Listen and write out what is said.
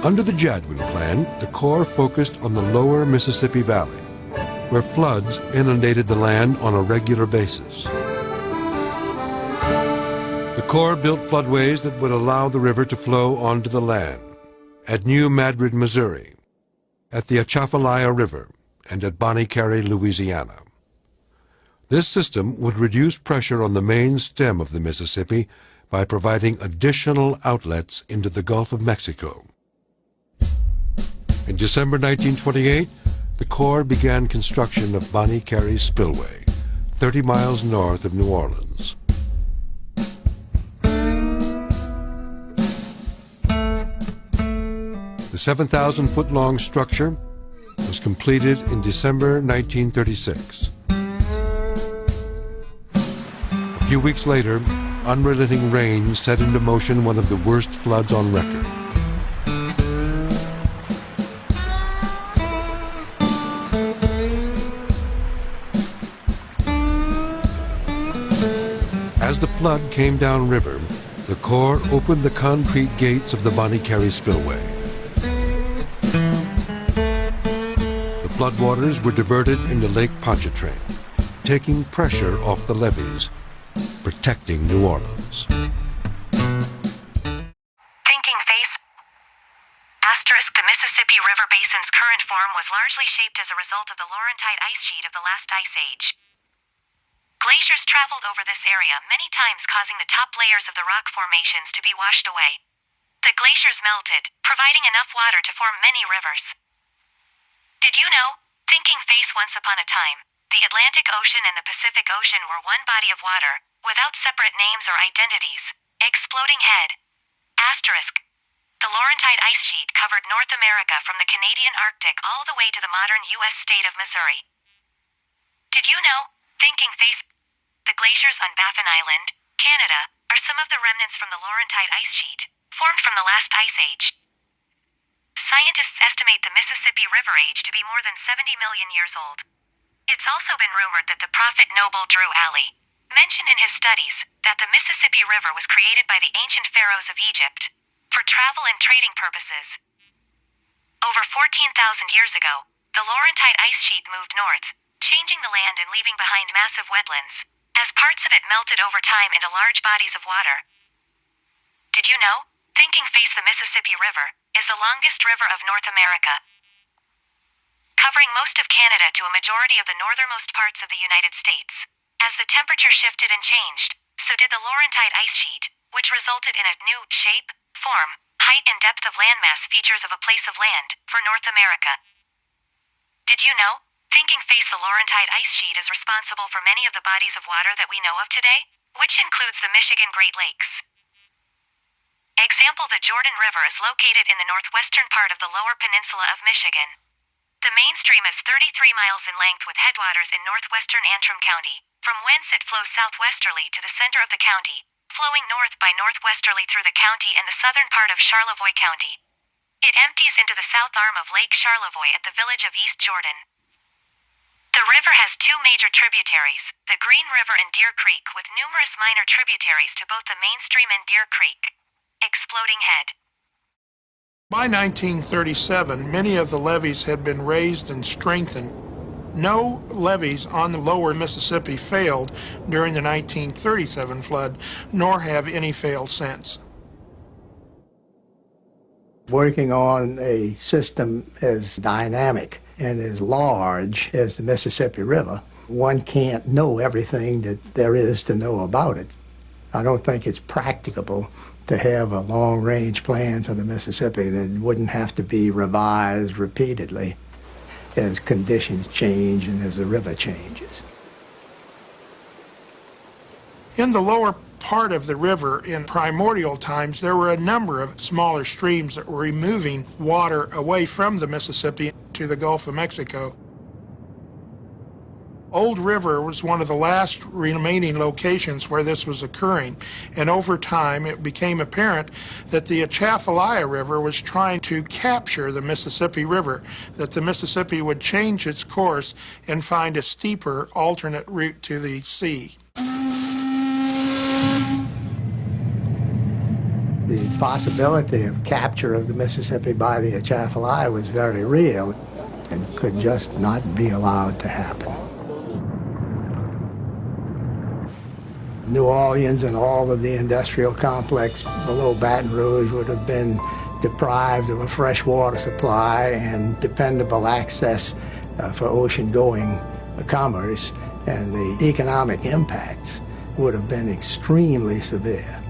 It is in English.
Under the Jadwin Plan, the Corps focused on the lower Mississippi Valley, where floods inundated the land on a regular basis. The Corps built floodways that would allow the river to flow onto the land at New Madrid, Missouri, at the Atchafalaya River, and at Bonnie Carré, Louisiana. This system would reduce pressure on the main stem of the Mississippi by providing additional outlets into the Gulf of Mexico. In December 1928, the Corps began construction of Bonnie Carré Spillway, 30 miles north of New Orleans. The 7,000-foot-long structure was completed in December 1936. A few weeks later, unrelenting rain set into motion one of the worst floods on record. As the flood came downriver, the Corps opened the concrete gates of the Bonnie Carré Spillway. The floodwaters were diverted into Lake Pontchartrain, taking pressure off the levees, protecting New Orleans. Thinking face. Asterisk, the Mississippi River Basin's current form was largely shaped as a result of the Laurentide ice sheet of the last ice age. Glaciers traveled over this area many times, causing the top layers of the rock formations to be washed away. The glaciers melted, providing enough water to form many rivers. Did you know? Thinking face, once upon a time, the Atlantic Ocean and the Pacific Ocean were one body of water, without separate names or identities. Exploding head. Asterisk. The Laurentide ice sheet covered North America from the Canadian Arctic all the way to the modern U.S. state of Missouri. Did you know? Thinking face. The glaciers on Baffin Island, Canada, are some of the remnants from the Laurentide ice sheet, formed from the last ice age. Scientists estimate the Mississippi River age to be more than 70 million years old. It's also been rumored that the prophet noble Drew Alley mentioned in his studies that the Mississippi River was created by the ancient pharaohs of Egypt for travel and trading purposes. Over 14,000 years ago, the Laurentide ice sheet moved north, changing the land and leaving behind massive wetlands, as parts of it melted over time into large bodies of water. Did you know? Thinking face, the Mississippi River is the longest river of North America, covering most of Canada to a majority of the northernmost parts of the United States. As the temperature shifted and changed, so did the Laurentide ice sheet, which resulted in a new shape, form, height and depth of landmass features of a place of land for North America. Did you know? Thinking face, the Laurentide ice sheet is responsible for many of the bodies of water that we know of today, which includes the Michigan Great Lakes. Example: the Jordan River is located in the northwestern part of the lower peninsula of Michigan. The main stream is 33 miles in length with headwaters in northwestern Antrim County, from whence it flows southwesterly to the center of the county, flowing north by northwesterly through the county and the southern part of Charlevoix County. It empties into the south arm of Lake Charlevoix at the village of East Jordan. The river has two major tributaries, the Green River and Deer Creek, with numerous minor tributaries to both the main stream and Deer Creek. Exploding head. By 1937, many of the levees had been raised and strengthened. No levees on the lower Mississippi failed during the 1937 flood, nor have any failed since. Working on a system as dynamic and as large as the Mississippi River, one can't know everything that there is to know about it. I don't think it's practicable to have a long-range plan for the Mississippi that wouldn't have to be revised repeatedly as conditions change and as the river changes. In the lower part of the river in primordial times, there were a number of smaller streams that were removing water away from the Mississippi to the Gulf of Mexico. Old River was one of the last remaining locations where this was occurring, and over time it became apparent that the Atchafalaya River was trying to capture the Mississippi River, that the Mississippi would change its course and find a steeper alternate route to the sea. The possibility of capture of the Mississippi by the Atchafalaya was very real and could just not be allowed to happen. New Orleans and all of the industrial complex below Baton Rouge would have been deprived of a fresh water supply and dependable access for ocean-going commerce, and the economic impacts would have been extremely severe.